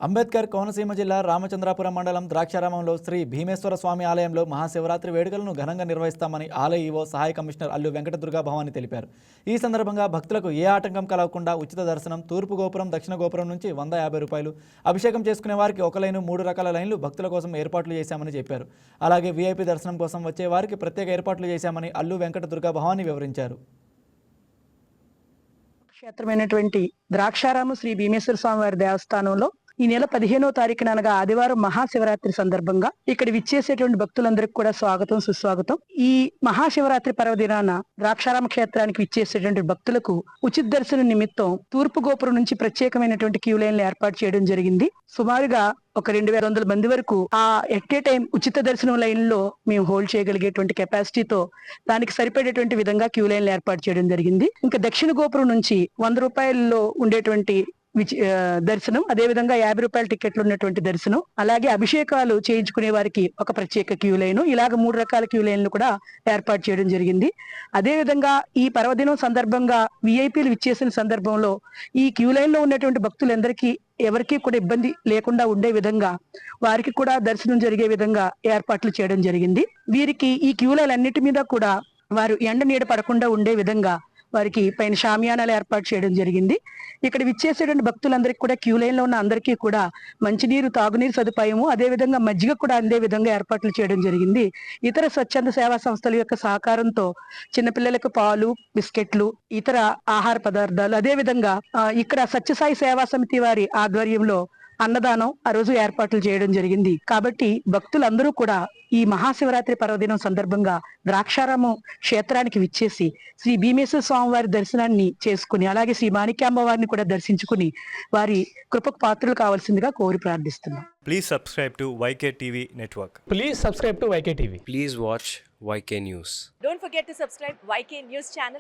అంబేద్కర్ కోనసీమ జిల్లా రామచంద్రాపురం మండలం ద్రాక్షారామంలో శ్రీ భీమేశ్వర స్వామి ఆలయంలో మహాశివరాత్రి వేడుకలను ఘనంగా నిర్వహిస్తామని ఆలయ ఈవో సహాయ కమిషనర్ అల్లు వెంకటదుర్గా భవాని తెలిపారు. ఈ సందర్భంగా భక్తులకు ఏ ఆటంకం కలగకుండా ఉచిత దర్శనం, తూర్పు గోపురం, దక్షిణ గోపురం నుంచి 150 రూపాయలు, అభిషేకం చేసుకునే వారికి ఒక లైను 3 రకాల లైన్లు భక్తుల కోసం ఏర్పాట్లు చేశామని చెప్పారు. అలాగే వీఐపీ దర్శనం కోసం వచ్చే వారికి ప్రత్యేక ఏర్పాట్లు చేశామని అల్లు వెంకటదుర్గా భవాని వివరించారు. క్షేత్రమైనటువంటి ద్రాక్షారాము శ్రీ భీమేశ్వర స్వామి వారి దేవస్థానంలో ఈ నెల 15వ తారీఖున అనగా ఆదివారం మహాశివరాత్రి సందర్భంగా ఇక్కడ విచ్చేసేటువంటి భక్తులందరికీ కూడా స్వాగతం, సుస్వాగతం. ఈ మహాశివరాత్రి పర్వదినాన ద్రాక్షారామ క్షేత్రానికి విచ్చేసేటువంటి భక్తులకు ఉచిత దర్శనం నిమిత్తం తూర్పు గోపురం నుంచి ప్రత్యేకమైనటువంటి క్యూ లైన్లు ఏర్పాటు చేయడం జరిగింది. సుమారుగా ఒక 2200 మంది వరకు ఆ ఎట్ ఏ టైం ఉచిత దర్శనం లైన్ లో మేము హోల్డ్ చేయగలిగేటువంటి కెపాసిటీతో దానికి సరిపడేటువంటి విధంగా క్యూ లైన్లు ఏర్పాటు చేయడం జరిగింది. ఇంకా దక్షిణ గోపురం నుంచి 100 రూపాయల్లో ఉండేటువంటి దర్శనం, అదే విధంగా 50 రూపాయల టికెట్లు ఉన్నటువంటి దర్శనం, అలాగే అభిషేకాలు చేయించుకునే వారికి ఒక ప్రత్యేక క్యూ లైన్, ఇలాగ 3 రకాల క్యూ లైన్లు కూడా ఏర్పాటు చేయడం జరిగింది. అదే విధంగా ఈ పర్వదినం సందర్భంగా విఐపీలు విచ్చేసిన సందర్భంలో ఈ క్యూ లైన్ లో ఉన్నటువంటి భక్తులందరికీ ఎవరికి కూడా ఇబ్బంది లేకుండా ఉండే విధంగా వారికి కూడా దర్శనం జరిగే విధంగా ఏర్పాట్లు చేయడం జరిగింది. వీరికి ఈ క్యూ లైన్ అన్నిటి మీద కూడా వారు ఎండ నీడ పడకుండా ఉండే విధంగా వారికి పైన షామియానాలు ఏర్పాటు చేయడం జరిగింది. ఇక్కడ విచ్చేసేటువంటి భక్తులందరికీ కూడా క్యూ లైన్ లో ఉన్న అందరికీ కూడా మంచినీరు, తాగునీరు సదుపాయము, అదే విధంగా మజ్జిగ కూడా అందే విధంగా ఏర్పాట్లు చేయడం జరిగింది. ఇతర స్వచ్ఛంద సేవా సంస్థల యొక్క సహకారంతో చిన్నపిల్లలకు పాలు, బిస్కెట్లు, ఇతర ఆహార పదార్థాలు, అదే విధంగా ఇక్కడ సత్యసాయి సేవా సమితి వారి ఆధ్వర్యంలో అన్నదానం ఆ రోజు ఏర్పాట్లు చేయడం జరిగింది. కాబట్టి భక్తులందరూ కూడా ఈ మహాశివరాత్రి పర్వదినం సందర్భంగా ద్రాక్షారామం క్షేత్రానికి విచ్చేసి శ్రీ భీమేశ్వర స్వామి వారి దర్శనాన్ని చేసుకుని, అలాగే శ్రీ మాణిక్యాంబ వారిని కూడా దర్శించుకుని వారి కృపకు పాత్రలు కావాల్సిందిగా కోరి ప్రార్థిస్తున్నాం. Please subscribe to YK TV Network. Please subscribe to YK TV. Please watch YK News. Don't forget to subscribe YK News channel.